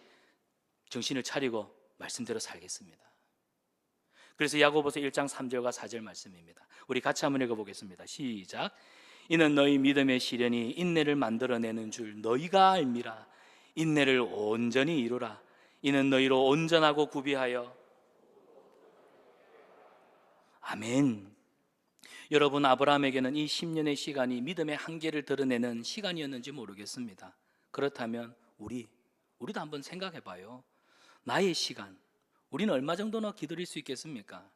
정신을 차리고 말씀대로 살겠습니다. 그래서 야고보서 1장 3절과 4절 말씀입니다. 우리 같이 한번 읽어보겠습니다. 시작. 이는 너희 믿음의 시련이 인내를 만들어내는 줄 너희가 알미라. 인내를 온전히 이루라. 이는 너희로 온전하고 구비하여. 아멘. 여러분, 아브라함에게는 이 10년의 시간이 믿음의 한계를 드러내는 시간이었는지 모르겠습니다. 그렇다면 우리도 한번 생각해 봐요. 나의 시간, 우리는 얼마 정도나 기다릴 수 있겠습니까?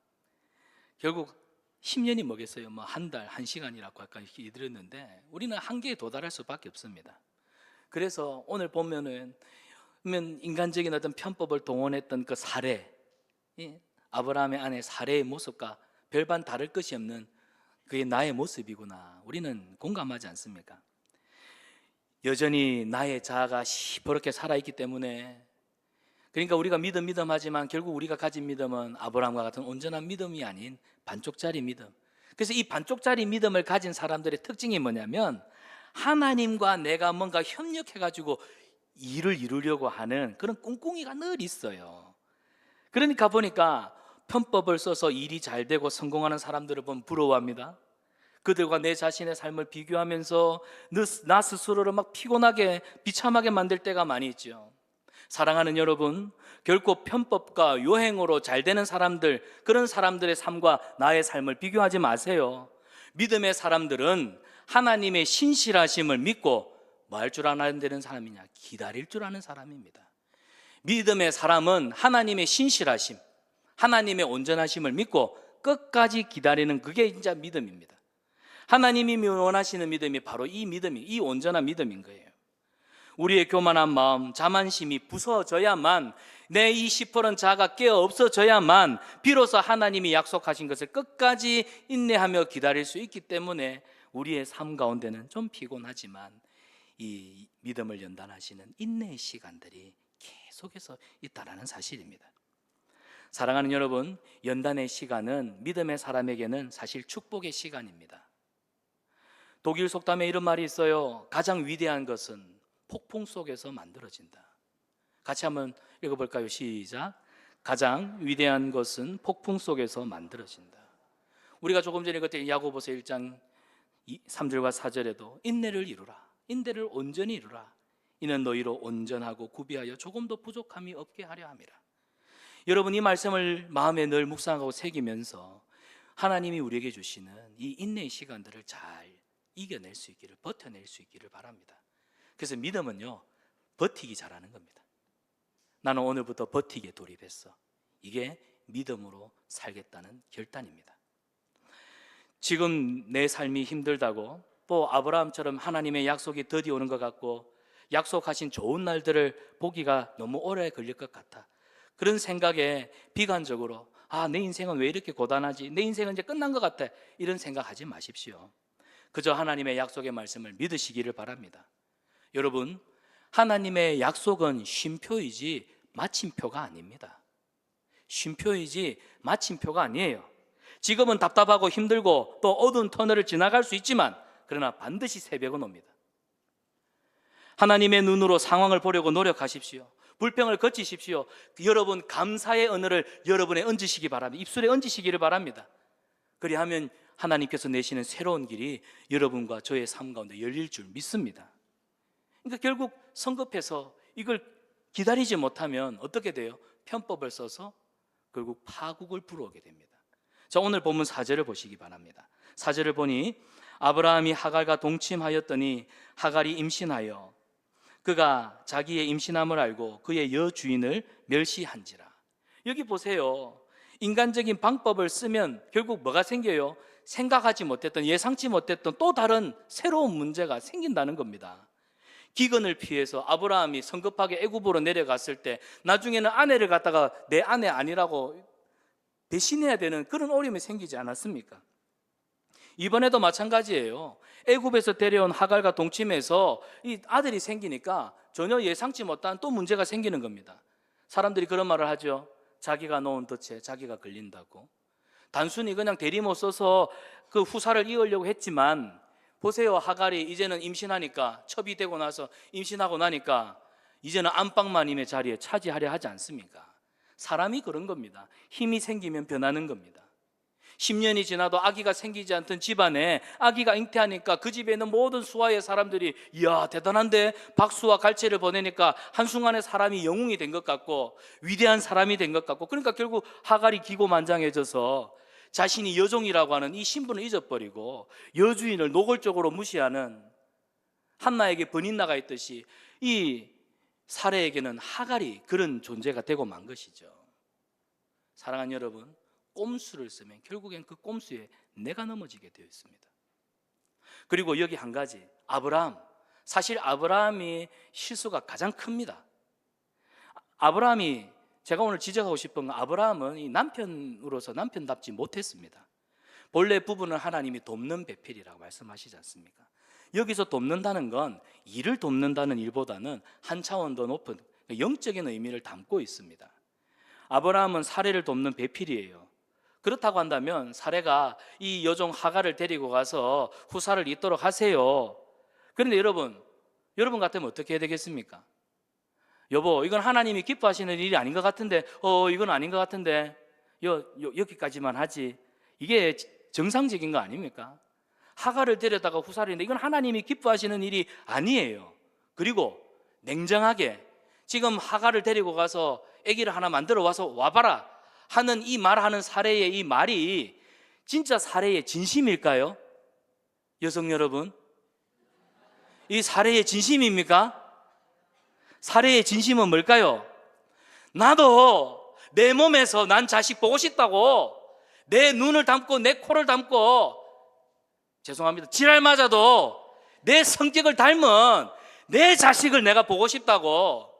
결국 10년이 뭐겠어요? 뭐 한 달, 1시간이라고 아까 기다렸는데 우리는 한계에 도달할 수밖에 없습니다. 그래서 오늘 보면은 인간적인 어떤 편법을 동원했던 그 사례, 아브라함의 아내 사례의 모습과 별반 다를 것이 없는 그게 나의 모습이구나, 우리는 공감하지 않습니까? 여전히 나의 자아가 시퍼렇게 살아있기 때문에, 그러니까 우리가 믿음 하지만 결국 우리가 가진 믿음은 아브라함과 같은 온전한 믿음이 아닌 반쪽짜리 믿음. 그래서 이 반쪽짜리 믿음을 가진 사람들의 특징이 뭐냐면, 하나님과 내가 뭔가 협력해가지고 일을 이루려고 하는 그런 꿍꿍이가 늘 있어요. 그러니까 보니까 편법을 써서 일이 잘 되고 성공하는 사람들을 보면 부러워합니다. 그들과 내 자신의 삶을 비교하면서 나 스스로를 막 피곤하게 비참하게 만들 때가 많이 있죠. 사랑하는 여러분, 결코 편법과 요행으로 잘 되는 사람들, 그런 사람들의 삶과 나의 삶을 비교하지 마세요. 믿음의 사람들은 하나님의 신실하심을 믿고 뭐 할 줄 아는 되는 사람이냐? 기다릴 줄 아는 사람입니다. 믿음의 사람은 하나님의 신실하심, 하나님의 온전하심을 믿고 끝까지 기다리는, 그게 진짜 믿음입니다. 하나님이 원하시는 믿음이 바로 이 믿음이, 이 온전한 믿음인 거예요. 우리의 교만한 마음, 자만심이 부서져야만, 내 이 시퍼런 자가 깨어 없어져야만 비로소 하나님이 약속하신 것을 끝까지 인내하며 기다릴 수 있기 때문에 우리의 삶 가운데는 좀 피곤하지만 이 믿음을 연단하시는 인내의 시간들이 계속해서 있다라는 사실입니다. 사랑하는 여러분, 연단의 시간은 믿음의 사람에게는 사실 축복의 시간입니다. 독일 속담에 이런 말이 있어요. 가장 위대한 것은 폭풍 속에서 만들어진다. 같이 한번 읽어볼까요? 시작. 가장 위대한 것은 폭풍 속에서 만들어진다. 우리가 조금 전에 그때 야고보서 1장 3절과 4절에도 인내를 이루라, 인내를 온전히 이루라. 이는 너희로 온전하고 구비하여 조금도 부족함이 없게 하려 함이라. 여러분, 이 말씀을 마음에 늘 묵상하고 새기면서 하나님이 우리에게 주시는 이 인내의 시간들을 잘 이겨낼 수 있기를, 버텨낼 수 있기를 바랍니다. 그래서 믿음은요, 버티기 잘하는 겁니다. 나는 오늘부터 버티기에 돌입했어. 이게 믿음으로 살겠다는 결단입니다. 지금 내 삶이 힘들다고, 또 아브라함처럼 하나님의 약속이 더디 오는 것 같고 약속하신 좋은 날들을 보기가 너무 오래 걸릴 것 같아. 그런 생각에 비관적으로 내 인생은 왜 이렇게 고단하지? 내 인생은 이제 끝난 것 같아. 이런 생각하지 마십시오. 그저 하나님의 약속의 말씀을 믿으시기를 바랍니다. 여러분, 하나님의 약속은 쉼표이지 마침표가 아닙니다. 쉼표이지 마침표가 아니에요. 지금은 답답하고 힘들고 또 어두운 터널을 지나갈 수 있지만 그러나 반드시 새벽은 옵니다. 하나님의 눈으로 상황을 보려고 노력하십시오. 불평을 거치십시오. 여러분, 감사의 언어를 여러분에 얹으시기 바랍니다. 입술에 얹으시기를 바랍니다. 그리하면 하나님께서 내시는 새로운 길이 여러분과 저의 삶 가운데 열릴 줄 믿습니다. 그러니까 결국 성급해서 이걸 기다리지 못하면 어떻게 돼요? 편법을 써서 결국 파국을 불러오게 됩니다. 자, 오늘 본문 4절을 보시기 바랍니다. 4절을 보니 아브라함이 하갈과 동침하였더니 하갈이 임신하여 그가 자기의 임신함을 알고 그의 여주인을 멸시한지라. 여기 보세요. 인간적인 방법을 쓰면 결국 뭐가 생겨요? 생각하지 못했던, 예상치 못했던 또 다른 새로운 문제가 생긴다는 겁니다. 기근을 피해서 아브라함이 성급하게 애굽으로 내려갔을 때 나중에는 아내를 갖다가 내 아내 아니라고 배신해야 되는 그런 어려움이 생기지 않았습니까? 이번에도 마찬가지예요. 애굽에서 데려온 하갈과 동침해서 이 아들이 생기니까 전혀 예상치 못한 또 문제가 생기는 겁니다. 사람들이 그런 말을 하죠. 자기가 놓은 덫에 자기가 걸린다고. 단순히 그냥 대리모 써서 그 후사를 이으려고 했지만 보세요. 하갈이 이제는 임신하니까, 첩이 되고 나서 임신하고 나니까 이제는 안방마님의 자리에 차지하려 하지 않습니까? 사람이 그런 겁니다. 힘이 생기면 변하는 겁니다. 10년이 지나도 아기가 생기지 않던 집안에 아기가 잉태하니까 그 집에 있는 모든 수하의 사람들이 이야 대단한데, 박수와 갈채를 보내니까 한순간에 사람이 영웅이 된 것 같고 위대한 사람이 된 것 같고, 그러니까 결국 하갈이 기고만장해져서 자신이 여종이라고 하는 이 신분을 잊어버리고 여주인을 노골적으로 무시하는, 한나에게 번인나가 있듯이 이 사례에게는 하갈이 그런 존재가 되고 만 것이죠. 사랑하는 여러분, 꼼수를 쓰면 결국엔 그 꼼수에 내가 넘어지게 되어 있습니다. 그리고 여기 한 가지, 아브라함. 사실 아브라함이 실수가 가장 큽니다. 아브라함이, 제가 오늘 지적하고 싶은 건 아브라함은 이 남편으로서 남편답지 못했습니다. 본래 부부는 하나님이 돕는 배필이라고 말씀하시지 않습니까? 여기서 돕는다는 건 일을 돕는다는 일보다는 한 차원 더 높은 영적인 의미를 담고 있습니다. 아브라함은 사례를 돕는 배필이에요. 그렇다고 한다면 사례가 이 여종 하갈을 데리고 가서 후사를 잇도록 하세요. 그런데 여러분 같으면 어떻게 해야 되겠습니까? 여보, 이건 하나님이 기뻐하시는 일이 아닌 것 같은데, 이건 아닌 것 같은데, 여기까지만 하지. 이게 정상적인 거 아닙니까? 하갈을 데려다가 후사를 했는데 이건 하나님이 기뻐하시는 일이 아니에요. 그리고 냉정하게 지금 하갈을 데리고 가서 아기를 하나 만들어 와서 와봐라 하는 이 말하는 사례의 이 말이 진짜 사례의 진심일까요? 여성 여러분, 이 사례의 진심입니까? 사례의 진심은 뭘까요? 나도 내 몸에서 난 자식 보고 싶다고 내 눈을 감고 내 코를 감고, 죄송합니다, 지랄 맞아도 내 성격을 닮은 내 자식을 내가 보고 싶다고,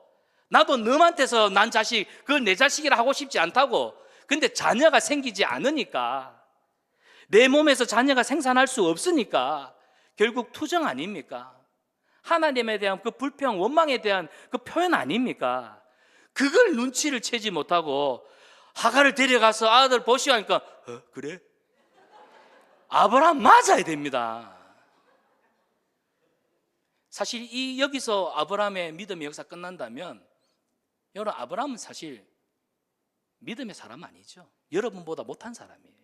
나도 너한테서 난 자식, 그걸 내 자식이라 하고 싶지 않다고. 근데 자녀가 생기지 않으니까, 내 몸에서 자녀가 생산할 수 없으니까 결국 투정 아닙니까? 하나님에 대한 그 불평, 원망에 대한 그 표현 아닙니까? 그걸 눈치를 채지 못하고 하갈을 데려가서 아들 보시오 하니까 그래? 아브라함 맞아야 됩니다. 사실 이 여기서 아브라함의 믿음의 역사 끝난다면 여러분, 아브라함은 사실 믿음의 사람 아니죠. 여러분보다 못한 사람이에요.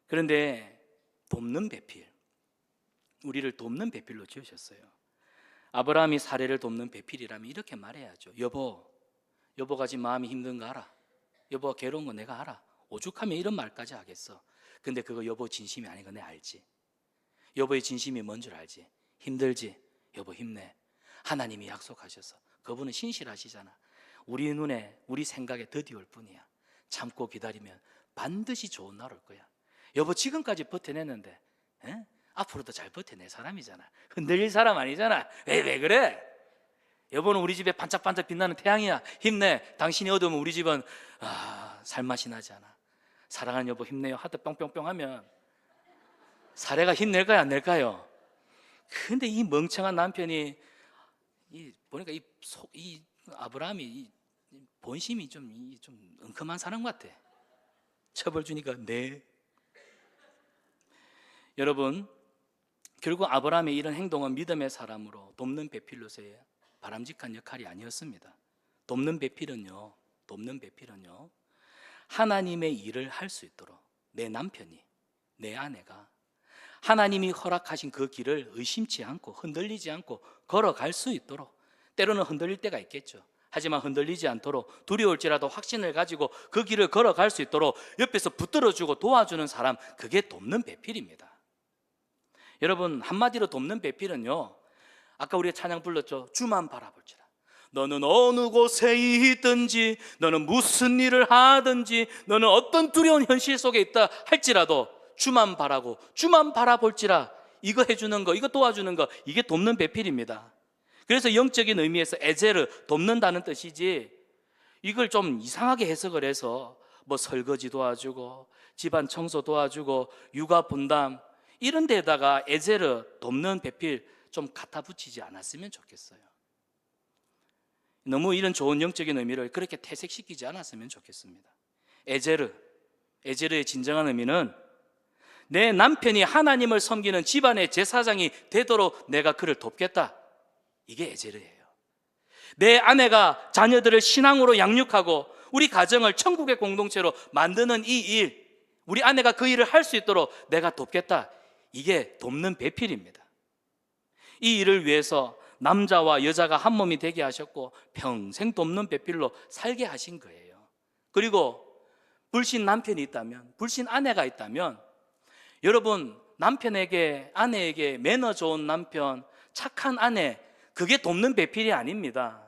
그런데 돕는 배필, 우리를 돕는 배필로 지으셨어요. 아브라함이 사례를 돕는 배필이라면 이렇게 말해야죠. 여보가 지금 마음이 힘든 거 알아. 여보가 괴로운 거 내가 알아. 오죽하면 이런 말까지 하겠어. 근데 그거 여보 진심이 아닌 거 내가 알지. 여보의 진심이 뭔 줄 알지. 힘들지? 여보 힘내. 하나님이 약속하셔서 그분은 신실하시잖아. 우리 눈에 우리 생각에 더디 올 뿐이야. 참고 기다리면 반드시 좋은 날 올 거야. 여보 지금까지 버텨냈는데 앞으로도 잘 버텨낼 사람이잖아. 흔들릴 사람 아니잖아. 왜 그래? 여보는 우리 집에 반짝반짝 빛나는 태양이야. 힘내. 당신이 어두우면 우리 집은 살맛이 나지 않아. 사랑하는 여보 힘내요. 하트 뿅뿅뿅 하면 사례가 힘낼까요 안 낼까요? 근데 이 멍청한 남편이 보니까 이 아브라함이 이 본심이 좀 엉큼한 사람 같아. 처벌 주니까 네. 여러분, 결국 아브라함의 이런 행동은 믿음의 사람으로 돕는 배필로서의 바람직한 역할이 아니었습니다. 돕는 배필은요, 하나님의 일을 할 수 있도록 내 남편이, 내 아내가 하나님이 허락하신 그 길을 의심치 않고 흔들리지 않고 걸어갈 수 있도록, 때로는 흔들릴 때가 있겠죠. 하지만 흔들리지 않도록 두려울지라도 확신을 가지고 그 길을 걸어갈 수 있도록 옆에서 붙들어주고 도와주는 사람, 그게 돕는 배필입니다. 여러분, 한마디로 돕는 배필은요, 아까 우리가 찬양 불렀죠. 주만 바라볼지라. 너는 어느 곳에 있든지, 너는 무슨 일을 하든지, 너는 어떤 두려운 현실 속에 있다 할지라도 주만 바라고 주만 바라볼지라. 이거 해주는 거, 이거 도와주는 거, 이게 돕는 배필입니다. 그래서 영적인 의미에서 에제르, 돕는다는 뜻이지, 이걸 좀 이상하게 해석을 해서 뭐 설거지 도와주고 집안 청소 도와주고 육아 분담 이런 데다가 에제르, 돕는 배필 좀 갖다 붙이지 않았으면 좋겠어요. 너무 이런 좋은 영적인 의미를 그렇게 퇴색시키지 않았으면 좋겠습니다. 에제르의 진정한 의미는 내 남편이 하나님을 섬기는 집안의 제사장이 되도록 내가 그를 돕겠다. 이게 에제르예요. 내 아내가 자녀들을 신앙으로 양육하고 우리 가정을 천국의 공동체로 만드는 이 일, 우리 아내가 그 일을 할 수 있도록 내가 돕겠다. 이게 돕는 배필입니다. 이 일을 위해서 남자와 여자가 한 몸이 되게 하셨고 평생 돕는 배필로 살게 하신 거예요. 그리고 불신 남편이 있다면, 불신 아내가 있다면, 여러분, 남편에게, 아내에게 매너 좋은 남편, 착한 아내, 그게 돕는 배필이 아닙니다.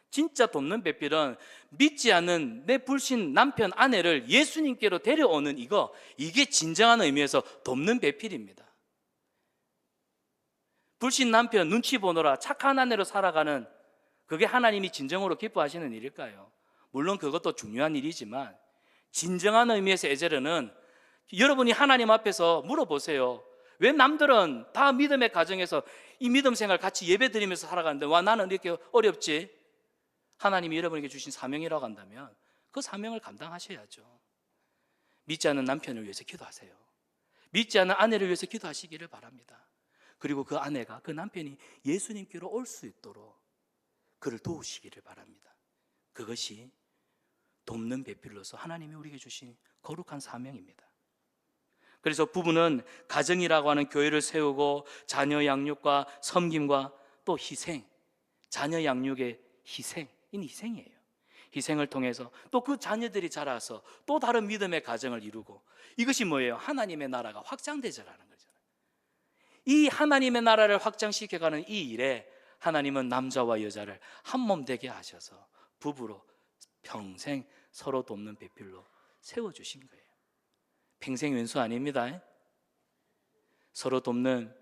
진짜 돕는 배필은 믿지 않는 내 불신 남편, 아내를 예수님께로 데려오는 이게 진정한 의미에서 돕는 배필입니다. 불신 남편 눈치 보느라 착한 아내로 살아가는, 그게 하나님이 진정으로 기뻐하시는 일일까요? 물론 그것도 중요한 일이지만 진정한 의미에서 에제르는, 여러분이 하나님 앞에서 물어보세요. 왜 남들은 다 믿음의 가정에서 이 믿음 생활 같이 예배 드리면서 살아가는데 와 나는 이렇게 어렵지? 하나님이 여러분에게 주신 사명이라고 한다면 그 사명을 감당하셔야죠. 믿지 않는 남편을 위해서 기도하세요. 믿지 않는 아내를 위해서 기도하시기를 바랍니다. 그리고 그 아내가, 그 남편이 예수님께로 올 수 있도록 그를 도우시기를 바랍니다. 그것이 돕는 배필로서 하나님이 우리에게 주신 거룩한 사명입니다. 그래서 부부는 가정이라고 하는 교회를 세우고 자녀 양육과 섬김과 또 희생, 자녀 양육의 희생, 이 희생이에요. 희생을 통해서 또 그 자녀들이 자라서 또 다른 믿음의 가정을 이루고, 이것이 뭐예요? 하나님의 나라가 확장되자라는 거잖아요. 이 하나님의 나라를 확장시켜가는 이 일에 하나님은 남자와 여자를 한 몸 되게 하셔서 부부로 평생 서로 돕는 배필로 세워주신 거예요. 평생 왼수 아닙니다. 서로 돕는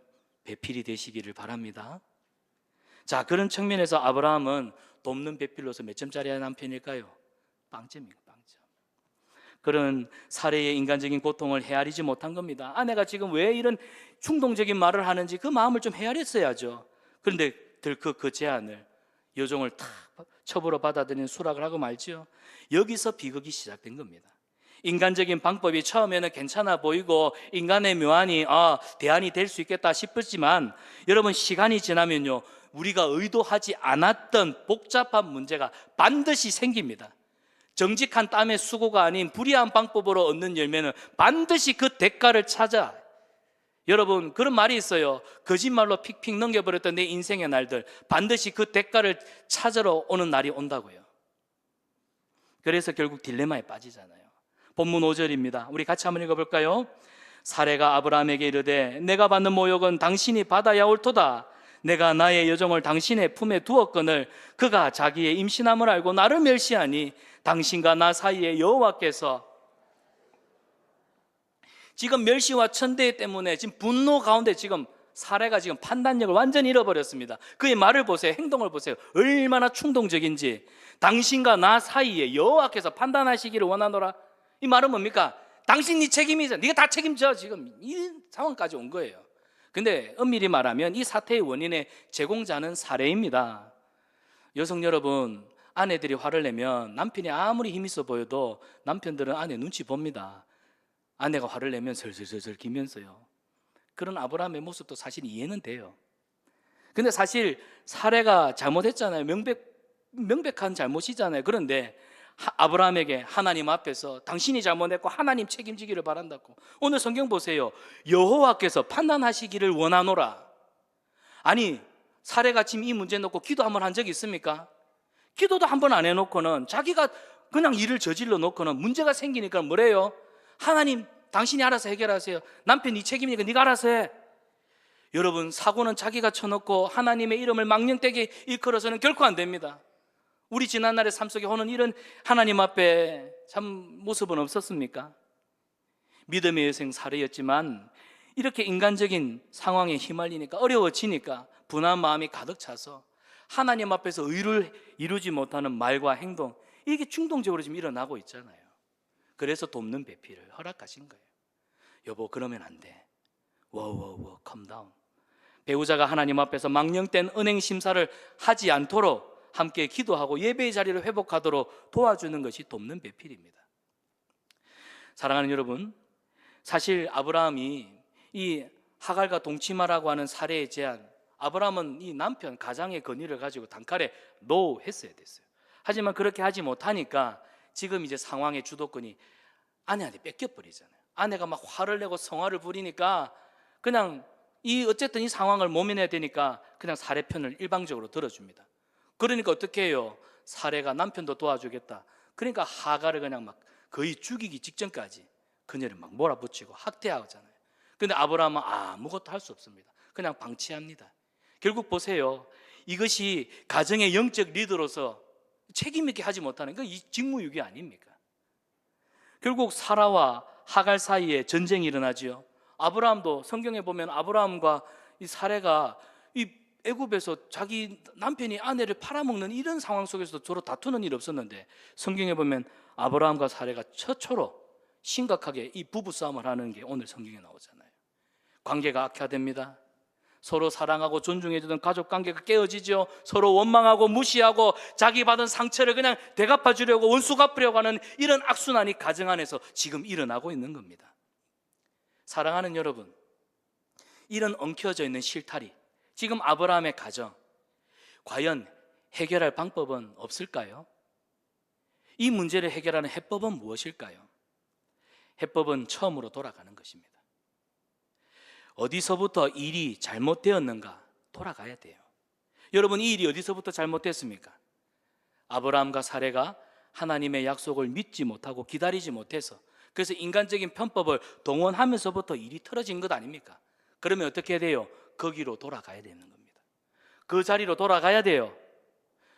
배필이 되시기를 바랍니다. 자, 그런 측면에서 아브라함은 돕는 배필로서 몇 점짜리 남편일까요? 빵점이에요, 빵점. 그런 사례의 인간적인 고통을 헤아리지 못한 겁니다. 아내가 지금 왜 이런 충동적인 말을 하는지 그 마음을 좀 헤아렸어야죠. 그런데 들컥 그 제안을, 여종을 탁 첩으로 받아들이는 수락을 하고 말죠. 여기서 비극이 시작된 겁니다. 인간적인 방법이 처음에는 괜찮아 보이고 인간의 묘안이 대안이 될 수 있겠다 싶었지만, 여러분 시간이 지나면요, 우리가 의도하지 않았던 복잡한 문제가 반드시 생깁니다. 정직한 땀의 수고가 아닌 불의한 방법으로 얻는 열매는 반드시 그 대가를 찾아. 여러분, 그런 말이 있어요. 거짓말로 픽픽 넘겨버렸던 내 인생의 날들, 반드시 그 대가를 찾으러 오는 날이 온다고요. 그래서 결국 딜레마에 빠지잖아요. 본문 5절입니다. 우리 같이 한번 읽어볼까요? 사레가 아브라함에게 이르되 내가 받는 모욕은 당신이 받아야 옳도다. 내가 나의 여종을 당신의 품에 두었거늘 그가 자기의 임신함을 알고 나를 멸시하니 당신과 나 사이에 여호와께서, 지금 멸시와 천대 때문에 지금 분노 가운데 지금 사례가 지금 판단력을 완전히 잃어버렸습니다. 그의 말을 보세요. 행동을 보세요. 얼마나 충동적인지. 당신과 나 사이에 여호와께서 판단하시기를 원하노라. 이 말은 뭡니까? 당신 네 책임이죠. 네가 다 책임져. 지금 이 상황까지 온 거예요. 근데 엄밀히 말하면 이 사태의 원인의 제공자는 사례입니다. 여성 여러분, 아내들이 화를 내면 남편이 아무리 힘 있어 보여도 남편들은 아내 눈치 봅니다. 아내가 화를 내면 슬슬슬슬 기면서요. 그런 아브라함의 모습도 사실 이해는 돼요. 근데 사실 사례가 잘못했잖아요. 명백한 잘못이잖아요. 그런데 아브라함에게 하나님 앞에서 당신이 잘못했고 하나님 책임지기를 바란다고. 오늘 성경 보세요. 여호와께서 판단하시기를 원하노라. 아니, 사례가 지금 이 문제 놓고 기도 한번 한 적이 있습니까? 기도도 한번 안 해놓고는 자기가 그냥 일을 저질러 놓고는 문제가 생기니까 뭐래요? 하나님, 당신이 알아서 해결하세요. 남편 네 책임이니까 네가 알아서 해. 여러분, 사고는 자기가 쳐놓고 하나님의 이름을 망령되게 일컬어서는 결코 안 됩니다. 우리 지난날의 삶 속에 오는 이런 하나님 앞에 참 모습은 없었습니까? 믿음의 여성 사례였지만 이렇게 인간적인 상황에 휘말리니까, 어려워지니까 분한 마음이 가득 차서 하나님 앞에서 의를 이루지 못하는 말과 행동, 이게 충동적으로 지금 일어나고 있잖아요. 그래서 돕는 배필을 허락하신 거예요. 여보, 그러면 안 돼. 워워워, 컴다운. 배우자가 하나님 앞에서 망령된 은행 심사를 하지 않도록 함께 기도하고 예배의 자리를 회복하도록 도와주는 것이 돕는 배필입니다. 사랑하는 여러분, 사실 아브라함이 이 하갈과 동침하라고 하는 사례의 제안, 아브라함은 이 남편 가장의 건의를 가지고 단칼에 노 했어야 됐어요. 하지만 그렇게 하지 못하니까 지금 이제 상황의 주도권이 아내한테 뺏겨버리잖아요. 아내가 막 화를 내고 성화를 부리니까 그냥 어쨌든 이 상황을 모면해야 되니까 그냥 사례 편을 일방적으로 들어줍니다. 그러니까 어떻게 해요? 사례가 남편도 도와주겠다. 그러니까 하갈을 그냥 막 거의 죽이기 직전까지 그녀를 막 몰아붙이고 학대하잖아요. 근데 아브라함은 아무것도 할 수 없습니다. 그냥 방치합니다. 결국 보세요. 이것이 가정의 영적 리더로서 책임 있게 하지 못하는 이 직무유기 아닙니까? 결국 사라와 하갈 사이에 전쟁이 일어나지요. 아브라함도 성경에 보면 아브라함과 이 사례가 이 애굽에서 자기 남편이 아내를 팔아먹는 이런 상황 속에서도 서로 다투는 일이 없었는데, 성경에 보면 아브라함과 사례가 최초로 심각하게 이 부부싸움을 하는 게 오늘 성경에 나오잖아요. 관계가 악화됩니다. 서로 사랑하고 존중해주던 가족 관계가 깨어지죠. 서로 원망하고 무시하고 자기 받은 상처를 그냥 되갚아주려고 원수 갚으려고 하는 이런 악순환이 가정 안에서 지금 일어나고 있는 겁니다. 사랑하는 여러분, 이런 엉켜져 있는 실타리, 지금 아브라함의 가정, 과연 해결할 방법은 없을까요? 이 문제를 해결하는 해법은 무엇일까요? 해법은 처음으로 돌아가는 것입니다. 어디서부터 일이 잘못되었는가 돌아가야 돼요. 여러분, 이 일이 어디서부터 잘못됐습니까? 아브라함과 사레가 하나님의 약속을 믿지 못하고 기다리지 못해서, 그래서 인간적인 편법을 동원하면서부터 일이 틀어진 것 아닙니까? 그러면 어떻게 해야 돼요? 거기로 돌아가야 되는 겁니다. 그 자리로 돌아가야 돼요.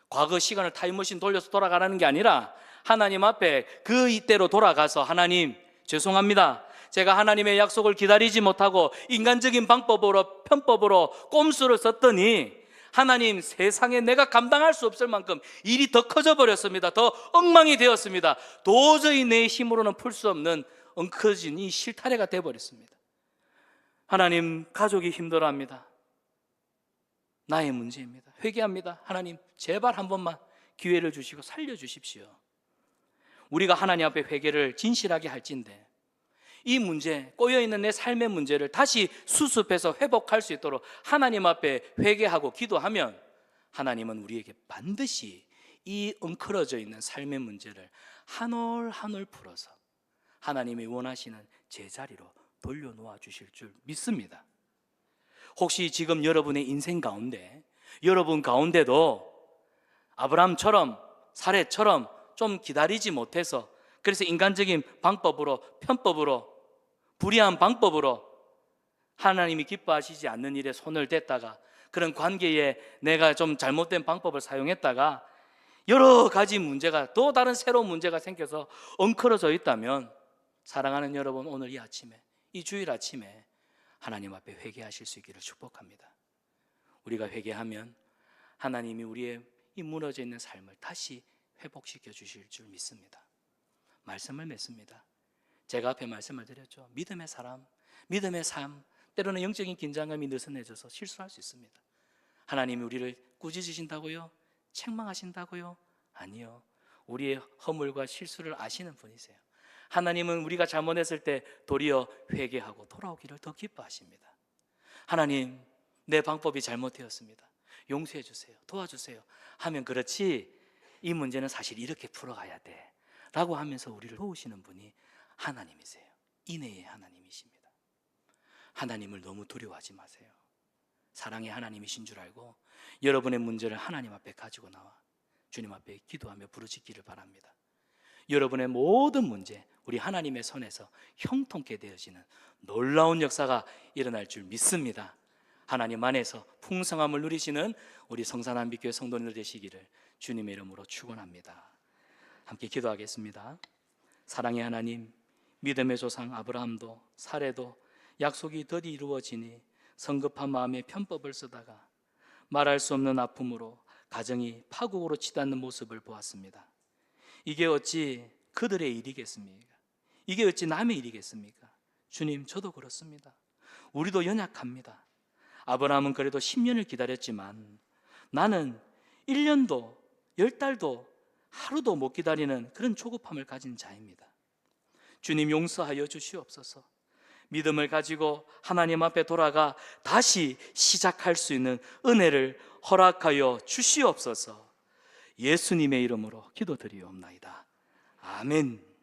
과거 시간을 타임머신 돌려서 돌아가라는 게 아니라 하나님 앞에 그 이때로 돌아가서, 하나님 죄송합니다, 제가 하나님의 약속을 기다리지 못하고 인간적인 방법으로, 편법으로 꼼수를 썼더니 하나님, 세상에 내가 감당할 수 없을 만큼 일이 더 커져 버렸습니다. 더 엉망이 되었습니다. 도저히 내 힘으로는 풀 수 없는 엉켜진 이 실타래가 되어버렸습니다. 하나님, 가족이 힘들어합니다. 나의 문제입니다. 회개합니다. 하나님, 제발 한 번만 기회를 주시고 살려주십시오. 우리가 하나님 앞에 회개를 진실하게 할진대, 이 문제, 꼬여있는 내 삶의 문제를 다시 수습해서 회복할 수 있도록 하나님 앞에 회개하고 기도하면 하나님은 우리에게 반드시 이 엉클어져 있는 삶의 문제를 한 올 한 올 풀어서 하나님이 원하시는 제자리로 돌려놓아 주실 줄 믿습니다. 혹시 지금 여러분의 인생 가운데, 여러분 가운데도 아브라함처럼, 사레처럼 좀 기다리지 못해서, 그래서 인간적인 방법으로, 편법으로, 불의한 방법으로 하나님이 기뻐하시지 않는 일에 손을 댔다가, 그런 관계에 내가 좀 잘못된 방법을 사용했다가 여러 가지 문제가, 또 다른 새로운 문제가 생겨서 엉클어져 있다면, 사랑하는 여러분, 오늘 이 아침에, 이 주일 아침에 하나님 앞에 회개하실 수 있기를 축복합니다. 우리가 회개하면 하나님이 우리의 이 무너져 있는 삶을 다시 회복시켜 주실 줄 믿습니다. 말씀을 맺습니다. 제가 앞에 말씀을 드렸죠. 믿음의 사람, 믿음의 삶, 때로는 영적인 긴장감이 느슨해져서 실수할 수 있습니다. 하나님이 우리를 꾸짖으신다고요? 책망하신다고요? 아니요. 우리의 허물과 실수를 아시는 분이세요. 하나님은 우리가 잘못했을 때 도리어 회개하고 돌아오기를 더 기뻐하십니다. 하나님, 내 방법이 잘못되었습니다. 용서해 주세요. 도와주세요. 하면 그렇지, 이 문제는 사실 이렇게 풀어가야 돼 라고 하면서 우리를 도우시는 분이 하나님이세요. 인애의 하나님이십니다. 하나님을 너무 두려워하지 마세요. 사랑의 하나님이신 줄 알고 여러분의 문제를 하나님 앞에 가지고 나와 주님 앞에 기도하며 부르짖기를 바랍니다. 여러분의 모든 문제, 우리 하나님의 손에서 형통케 되어지는 놀라운 역사가 일어날 줄 믿습니다. 하나님 안에서 풍성함을 누리시는 우리 성산한빛교회 성도님들 되시기를 주님의 이름으로 축원합니다. 함께 기도하겠습니다. 사랑의 하나님, 믿음의 조상 아브라함도 사레도 약속이 더디 이루어지니 성급한 마음에 편법을 쓰다가 말할 수 없는 아픔으로 가정이 파국으로 치닫는 모습을 보았습니다. 이게 어찌 그들의 일이겠습니까? 이게 어찌 남의 일이겠습니까? 주님, 저도 그렇습니다. 우리도 연약합니다. 아브라함은 그래도 10년을 기다렸지만 나는 1년도 10달도 하루도 못 기다리는 그런 조급함을 가진 자입니다. 주님, 용서하여 주시옵소서. 믿음을 가지고 하나님 앞에 돌아가 다시 시작할 수 있는 은혜를 허락하여 주시옵소서. 예수님의 이름으로 기도드리옵나이다. 아멘.